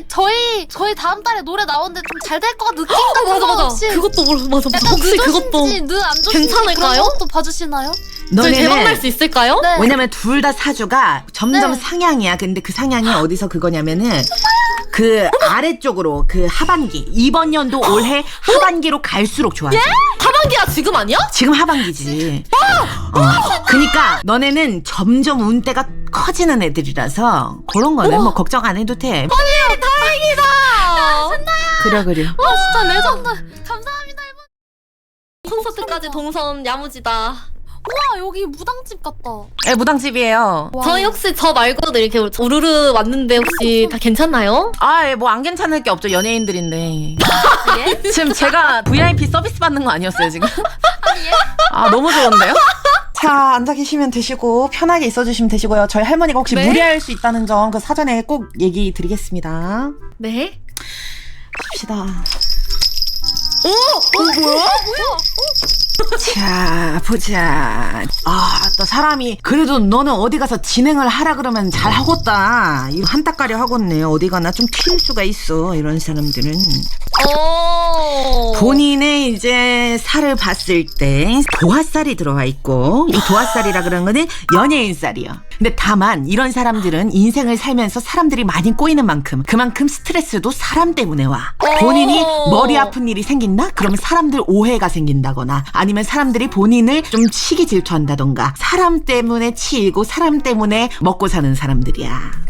저희 다음 달에 노래 나오는데 좀 잘 될 것 같은 느낌 같은 맞아 거 맞아. 혹시 그것도 맞아. 약간 혹시 그것도 늦으신지 늦안 좋으신지 괜찮을까요? 그런 것도 봐주시나요? 저희 대박 날 너네는 수 있을까요? 네. 왜냐면 둘 다 사주가 점점 네. 상향이야. 근데 그 상향이 어디서 그거냐면은 그 아래쪽으로 그 하반기 이번 연도 올해 하반기로 갈수록 좋아져. 하반기야 지금 아니야? 지금 하반기지. 그니까 너네는 점점 운대가 커지는 애들이라서 그런 거는 뭐 걱정 안 해도 돼. 다행이다. 그래. 와 진짜 레전드. 감사합니다 이분. 콘서트까지 동선 야무지다. 와 여기 무당집 같다. 네, 무당집이에요. 와. 저희 혹시 저 말고도 이렇게 우르르 왔는데 혹시 다 괜찮나요? 뭐 안 괜찮을 게 없죠. 연예인들인데. 예? 지금 제가 VIP 서비스 받는 거 아니었어요, 지금? 너무 좋은데요? 자, 앉아 계시면 되시고 편하게 있어 주시면 되시고요. 저희 할머니가 혹시 네? 무리할 수 있다는 점 그 사전에 꼭 얘기 드리겠습니다. 네. 봅시다. 뭐야? 자, 보자. 또 사람이 그래도 너는 어디 가서 진행을 하라 그러면 잘 하겠다. 이거 한따까리 하겠네. 어디 가나 좀 튈 수가 있어. 이런 사람들은. 본인의 이제 살을 봤을 때 도화살이 들어와 있고, 이 도화살이라 그런 거는 연예인 살이요. 근데 다만 이런 사람들은 인생을 살면서 사람들이 많이 꼬이는 만큼 그만큼 스트레스도 사람 때문에 와. 본인이 머리 아픈 일이 생긴다? 그러면 사람들 오해가 생긴다거나 아니면 사람들이 본인을 좀 시기 질투한다던가 사람 때문에 치이고 사람 때문에 먹고 사는 사람들이야.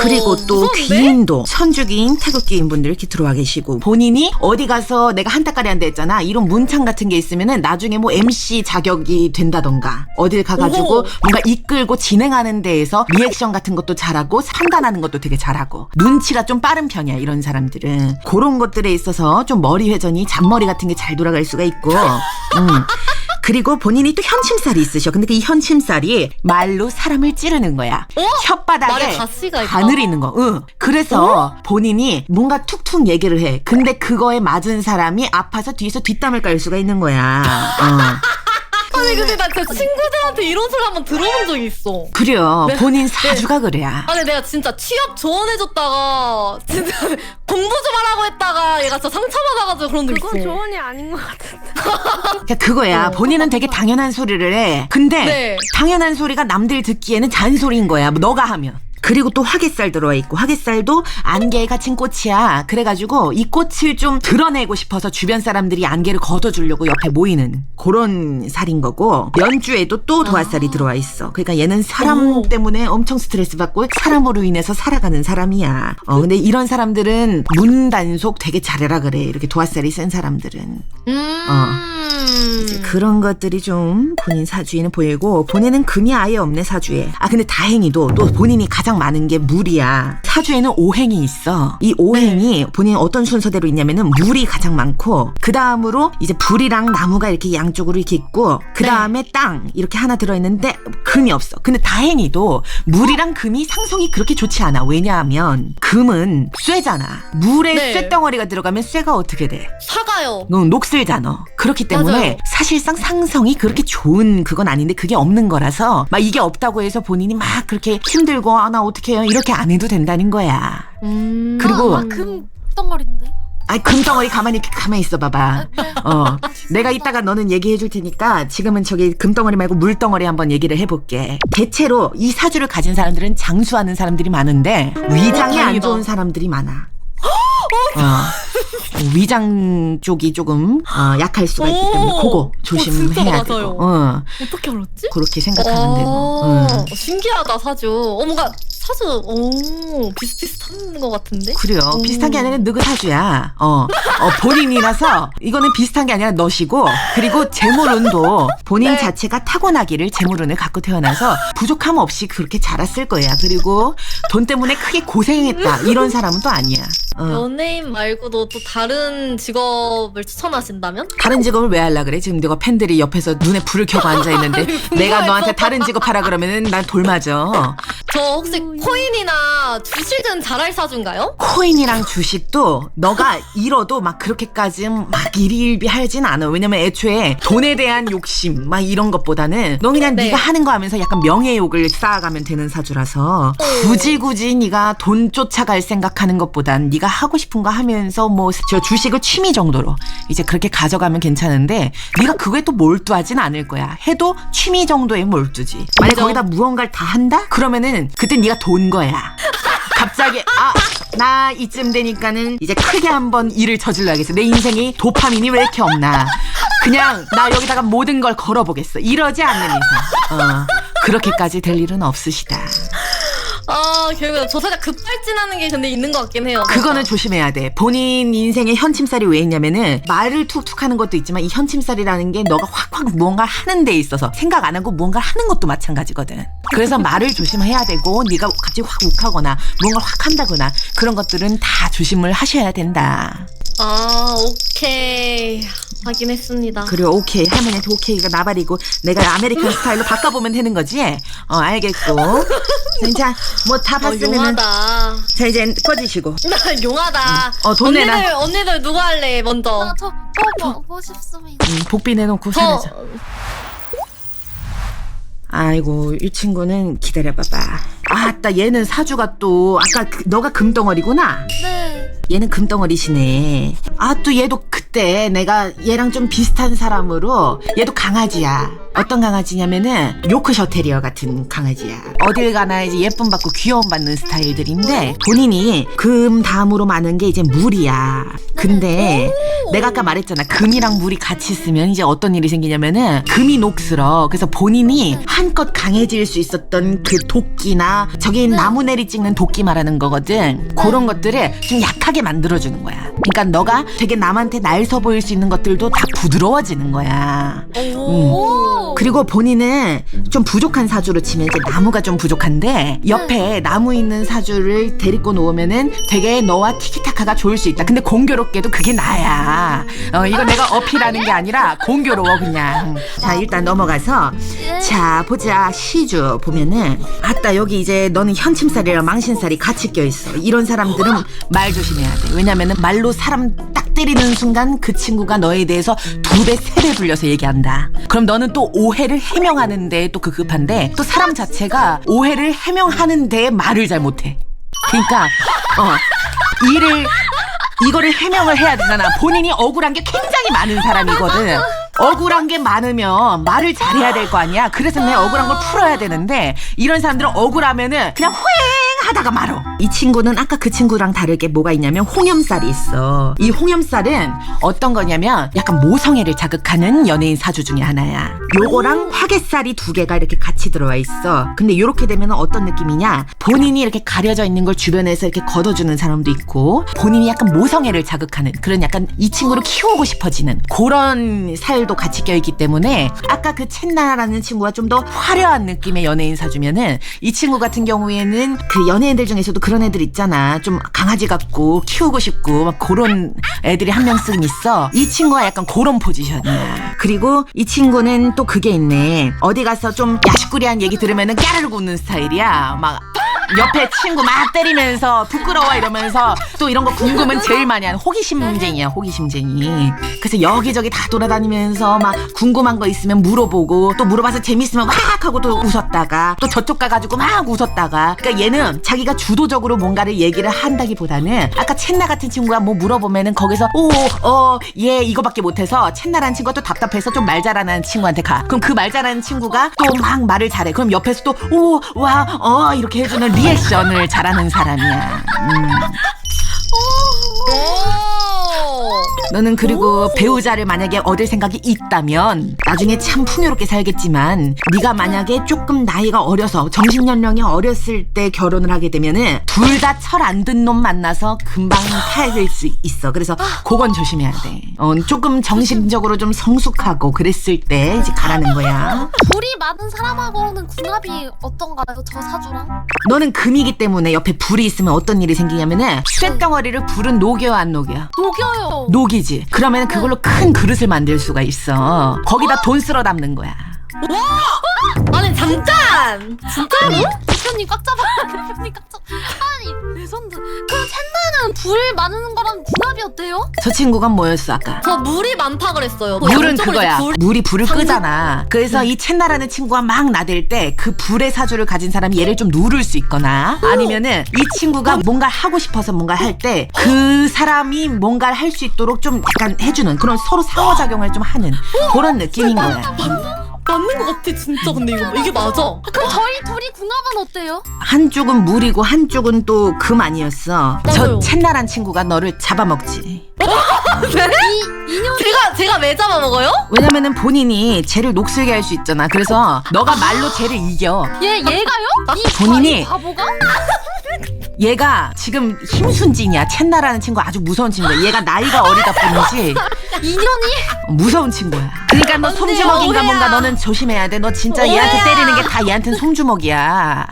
그리고 또 무서운데? 귀인도 천주기인 태극기인 분들 이렇게 들어와 계시고 본인이 어디 가서 내가 한따까리 한다 했잖아. 이런 문창 같은 게 있으면은 나중에 뭐 MC 자격이 된다던가 어딜 가가지고 오호. 뭔가 이끌고 진행하는 데에서 리액션 같은 것도 잘하고 판단하는 것도 되게 잘하고 눈치가 좀 빠른 편이야. 이런 사람들은 그런 것들에 있어서 좀 머리 회전이 잔머리 같은 게 잘 돌아갈 수가 있고 그리고 본인이 또 현침살이 있으셔. 근데 그 이 현침살이 말로 사람을 찌르는 거야. 말에 혓바닥에 가시가 있다. 바늘이 있는 거. 그래서 본인이 뭔가 툭툭 얘기를 해. 근데 그거에 맞은 사람이 아파서 뒤에서 뒷담을 깔 수가 있는 거야. 아니 근데 나 진짜 친구들한테 이런 소리 한번 들어본 적이 있어. 그래요. 본인 사주가 그래야. 아니 내가 진짜 취업 조언해줬다가 진짜 공부 좀 하라고 했다가 얘가 진짜 상처받아가지고 그런 적 있어. 그건 조언이 아닌 것 같은데. 그러니까 그거야. 본인은 되게 당연한 소리를 해. 근데 네. 당연한 소리가 남들 듣기에는 잔소리인 거야. 뭐 너가 하면. 그리고 또 화개살 들어와 있고 화개살도 안개에 갇힌 꽃이야. 그래가지고 이 꽃을 좀 드러내고 싶어서 주변 사람들이 안개를 걷어주려고 옆에 모이는 그런 살인 거고 연주에도 또 도화살이 들어와 있어. 그러니까 얘는 사람 때문에 엄청 스트레스 받고 사람으로 인해서 살아가는 사람이야. 근데 이런 사람들은 문단속 되게 잘해라 그래. 이렇게 도화살이 센 사람들은. 이제 그런 것들이 좀 본인 사주에는 보이고 본인은 금이 아예 없네 사주에. 근데 다행히도 또 본인이 가장 많은 게 물이야. 사주에는 오행이 있어. 이 오행이 본인이 어떤 순서대로 있냐면은 물이 가장 많고 그 다음으로 이제 불이랑 나무가 이렇게 양쪽으로 이렇게 있고 그 다음에 땅 이렇게 하나 들어있는데 금이 없어. 근데 다행히도 물이랑 금이 상성이 그렇게 좋지 않아. 왜냐하면 금은 쇠잖아. 물에 네. 쇠덩어리가 들어가면 쇠가 어떻게 돼? 사가요. 너 녹슬잖아. 그렇기 때문에 맞아요. 사실상 상성이 그렇게 좋은 그건 아닌데 그게 없는 거라서 막 이게 없다고 해서 본인이 막 그렇게 힘들고 나 어떻게 해요 이렇게 안 해도 된다는 거야. 그리고 금 덩어리인데. 금덩어리 가만히 있어 봐봐. 내가 이따가 너는 얘기해 줄 테니까 지금은 저기 금덩어리 말고 물덩어리 한번 얘기를 해볼게. 대체로 이 사주를 가진 사람들은 장수하는 사람들이 많은데 위장이 안 다행이다. 좋은 사람들이 많아. 위장 쪽이 조금 약할 수가 있기 때문에 그거 진짜 조심해야 맞아요. 되고 어떻게 알았지? 그렇게 생각하면 되고 신기하다 사주. 뭔가 사주 비슷비슷한 것 같은데? 그래요. 비슷한 게 아니라 너그 사주야. 본인이라서 이거는 비슷한 게 아니라 너시고 그리고 재물운도 본인 네. 자체가 타고나기를 재물운을 갖고 태어나서 부족함 없이 그렇게 자랐을 거야. 그리고 돈 때문에 크게 고생했다 이런 사람은 또 아니야. 연예인 말고도 또 다른 직업을 추천하신다면? 다른 직업을 왜 하려 그래? 지금 너가 팬들이 옆에서 눈에 불을 켜고 앉아있는데 내가 너한테 다른 직업 하라 그러면은 난 돌맞아. 저 혹시 코인이나 주식은 잘할 사주인가요? 코인이랑 주식도 너가 잃어도 막 그렇게까지 막 일희일비하진 않아. 왜냐면 애초에 돈에 대한 욕심 막 이런 것보다는 너 그냥 네. 네가 하는 거 하면서 약간 명예욕을 쌓아가면 되는 사주라서 굳이 네가 돈 쫓아갈 생각하는 것보단 네가 하고 싶은 거 하면서 뭐 저 주식을 취미 정도로 이제 그렇게 가져가면 괜찮은데 네가 그거에 또 몰두하진 않을 거야. 해도 취미 정도에 몰두지. 만약 그죠. 거기다 무언가를 다 한다? 그러면은 그때 네가 돈 거야. 갑자기 나 이쯤 되니까는 이제 크게 한번 일을 저질러야겠어. 내 인생이 도파민이 왜 이렇게 없나. 그냥 나 여기다가 모든 걸 걸어보겠어. 이러지 않는 이상 그렇게까지 될 일은 없으시다. 결국 저 살짝 급발진하는 게 근데 있는 것 같긴 해요. 그거는 조심해야 돼. 본인 인생의 현침살이 왜 있냐면은 말을 툭툭 하는 것도 있지만 이 현침살이라는 게 너가 확확 무언가를 하는 데 있어서 생각 안 하고 무언가를 하는 것도 마찬가지거든. 그래서 말을 조심해야 되고 네가 갑자기 확 욱하거나 무언가를 확 한다거나 그런 것들은 다 조심을 하셔야 된다. 오케이. 확인했습니다. 그래 오케이. 할머니한테 오케이가 나발이고 내가 아메리칸 스타일로 바꿔보면 되는 거지? 알겠고. 자 뭐 다 봤으면은 용하다. 자 이제 꺼지시고. 용하다. 돈 내놔. 언니들 누구 할래 먼저? 저 보고 싶습니다. 복비 내놓고 저 살아자. 아이고 이 친구는 기다려봐봐. 아따 얘는 사주가 또 아까 너가 금덩어리구나. 네. 얘는 금덩어리시네. 또 얘도 그때 내가 얘랑 좀 비슷한 사람으로 얘도 강아지야. 어떤 강아지냐면은 요크셔 테리어 같은 강아지야. 어딜 가나 이제 예쁨 받고 귀여움 받는 스타일들인데 본인이 금 다음으로 많은 게 이제 물이야. 근데 내가 아까 말했잖아. 금이랑 물이 같이 쓰면 이제 어떤 일이 생기냐면은 금이 녹슬어. 그래서 본인이 한껏 강해질 수 있었던 그 도끼나 저기 나무내리 찍는 도끼 말하는 거거든. 그런 것들을 좀 약하게 만들어주는 거야. 그러니까 너가 되게 남한테 날서 보일 수 있는 것들도 다 부드러워지는 거야. 그리고 본인은 좀 부족한 사주로 치면 이제 나무가 좀 부족한데 옆에 나무 있는 사주를 데리고 놓으면은 되게 너와 티키타카가 좋을 수 있다. 근데 공교롭게도 그게 나야. 이건 내가 어필하는 게 아니라 공교로워 그냥. 자 일단 넘어가서 자 보자. 시주 보면은 아따 여기 이제 너는 현침살이랑 망신살이 같이 껴있어. 이런 사람들은 말 조심해야 돼. 왜냐면은 말로 사람 딱 때리는 순간 그 친구가 너에 대해서 2배 3배 불려서 얘기한다. 그럼 너는 또 오해를 해명하는데 또 급한데 또 사람 자체가 오해를 해명하는데 말을 잘 못해. 그러니까 이거를 해명을 해야 되잖아. 본인이 억울한 게 굉장히 많은 사람이거든. 억울한 게 많으면 말을 잘해야 될 거 아니야. 그래서 내 억울한 걸 풀어야 되는데 이런 사람들은 억울하면은 그냥 후행 하다가 말어. 이 친구는 아까 그 친구랑 다르게 뭐가 있냐면 홍염살이 있어. 이 홍염살은 어떤 거냐면 약간 모성애를 자극하는 연예인 사주 중에 하나야. 요거랑 화개살이 2개가 이렇게 같이 들어와 있어. 근데 이렇게 되면 어떤 느낌이냐, 본인이 이렇게 가려져 있는 걸 주변에서 이렇게 걷어주는 사람도 있고 본인이 약간 모성애를 자극하는 그런 약간 이 친구를 키우고 싶어지는 그런 살도 같이 껴있기 때문에 아까 그 첸나라는 친구가 좀 더 화려한 느낌의 연예인 사주면은 이 친구 같은 경우에는 그 연예인들 중에서도 그런 애들 있잖아. 좀 강아지 같고 키우고 싶고 막 그런 애들이 한 명씩은 있어. 이 친구가 약간 그런 포지션이야. 그리고 이 친구는 또 그게 있네. 어디 가서 좀 야식꾸리한 얘기 들으면은 까르르 웃는 스타일이야. 막 옆에 친구 막 때리면서 부끄러워 이러면서 또 이런 거 궁금은 제일 많이 하는 호기심쟁이야. 호기심쟁이. 그래서 여기저기 다 돌아다니면서 막 궁금한 거 있으면 물어보고 또 물어봐서 재밌으면 막 하고 또 웃었다가 또 저쪽 가가지고 막 웃었다가. 그러니까 얘는 자기가 주도적으로 뭔가를 얘기를 한다기보다는 아까 첸나 같은 친구가 뭐 물어보면은 거기서 얘 이거밖에 못해서 첸나라는 친구가 또 답답해서 좀 말 잘하는 친구한테 가. 그럼 그 말 잘하는 친구가 또 막 말을 잘해. 그럼 옆에서 또 이렇게 해주는 리액션을 잘하는 사람이야. 너는 그리고 배우자를 만약에 얻을 생각이 있다면 나중에 참 풍요롭게 살겠지만 네가 만약에 조금 나이가 어려서 정신연령이 어렸을 때 결혼을 하게 되면은 둘 다 철 안 든 놈 만나서 금방 파헤칠 수 있어. 그래서 그건 조심해야 돼. 조금 정신적으로 좀 성숙하고 그랬을 때 이제 가라는 거야. 불이 많은 사람하고는 궁합이 어떤가요? 저 사주랑? 너는 금이기 때문에 옆에 불이 있으면 어떤 일이 생기냐면은 쇳덩어리를 불은 녹여 안 녹여? 녹여요. 녹이지. 그러면 그걸로 큰 그릇을 만들 수가 있어. 거기다 돈 쓸어 담는 거야. 아니 잠깐. 진짜로? 대표님 꽉 잡아. 대표님 꽉 잡아. 아니 레전드. 그럼 챈나는 불 많은 거랑 궁합이 어때요? 저 친구가 뭐였어 아까? 저 물이 많다 그랬어요. 물은 양쪽으로 그거야. 이제 불- 물이 불을 상승- 끄잖아. 그래서 이 챗나라는 친구가 막 나댈 때 그 불의 사주를 가진 사람이 얘를 좀 누를 수 있거나 아니면은 이 친구가 뭔가 하고 싶어서 뭔가 할 때 그 사람이 뭔가를 할 수 있도록 좀 약간 해주는 그런 서로 상호작용을 좀 하는 그런 느낌인 거야. 맞는 것 같아 진짜. 근데 이게 맞아. 그럼 저희 둘이 궁합은 어때요? 한쪽은 물이고 한쪽은 또 금 아니었어. 저 맞아요. 챗나란 친구가 너를 잡아먹지. 제가 왜 잡아먹어요? 왜냐면은 본인이 쟤를 녹슬게 할 수 있잖아. 그래서 너가 말로 쟤를 이겨. 얘가요? 본인이- 이 바보가? 얘가 지금 힘순진이야. 챗나라는 친구 아주 무서운 친구야. 얘가 나이가 어리다 뿐이지 인연이? 무서운 친구야. 그러니까 너 언니, 솜주먹인가 오해야. 뭔가 너는 조심해야 돼. 너 진짜 얘한테 오해야. 때리는 게 다 얘한테는 솜주먹이야.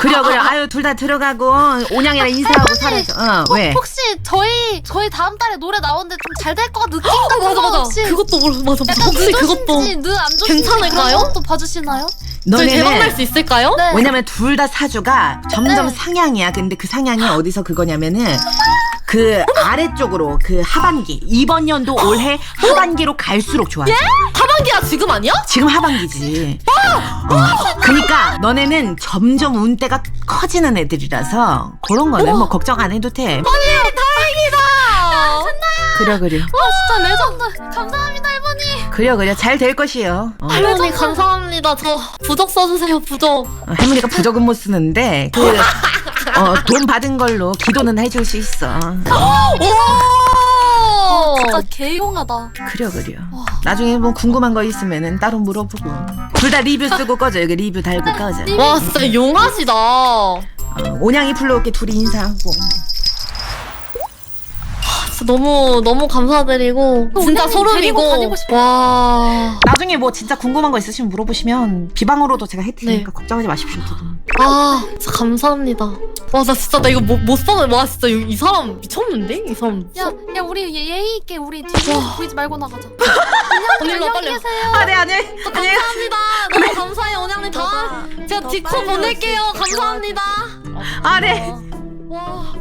그래. 아유 둘 다 들어가고 온양이랑 인사하고 사라져. 왜? 혹시 저희 다음 달에 노래 나오는데 좀 잘 될 것 같은 느낌 같은 맞아 거 맞아. 혹시 그것도 맞아. 약간 혹시 그것도 늦으신지 늦안 좋으신지 괜찮을까요? 그런 것도 봐주시나요? 저희 대박 날 너네는 수 있을까요? 네. 왜냐면 둘 다 사주가 점점 네. 상향이야. 근데 그 상향이 어디서 그거냐면은 그 아래쪽으로 그 하반기 이번 연도 올해 하반기로 갈수록 좋아져. 하반기야 지금 아니야? 지금 하반기지. 그러니까 너네는 점점 운대가 커지는 애들이라서 그런 거는 뭐 걱정 안 해도 돼. 다행이다. 그래. 진짜 레전드. 감사합니다 할머니. 그래. 잘 될 것이요. 할머니 감사합니다. 저 부적 써주세요 부적. 할머니가 부적은 못 쓰는데 그 돈 받은 걸로 기도는 해줄 수 있어. 오. 진짜 개용하다. 그래. 나중에 뭐 궁금한 거 있으면은 따로 물어보고. 둘 다 리뷰 쓰고 꺼져. 여기 리뷰 달고 꺼져. 와 진짜 용하시다. 온양이 불러올게 둘이 인사하고. 진짜 너무 감사드리고 진짜 원장님 데리고 소름이고. 다니고 싶어요. 와. 나중에 뭐 진짜 궁금한 거 있으시면 물어보시면 비방으로도 제가 해드리니까 네. 걱정하지 마십시오. 두 분. 아 진짜 감사합니다. 와 나 진짜 나 이거 못 써네. 와 진짜 이 사람 미쳤는데 이 사람. 야 우리 예의 있게 우리 뒤에 보이지 말고 나가자. 언니 일로 와, 빨리. 계세요. 네 안녕. 감사합니다. 너무 감사해요 원장님. 다음 제가 디코 보낼게요. 감사합니다. 네. 와.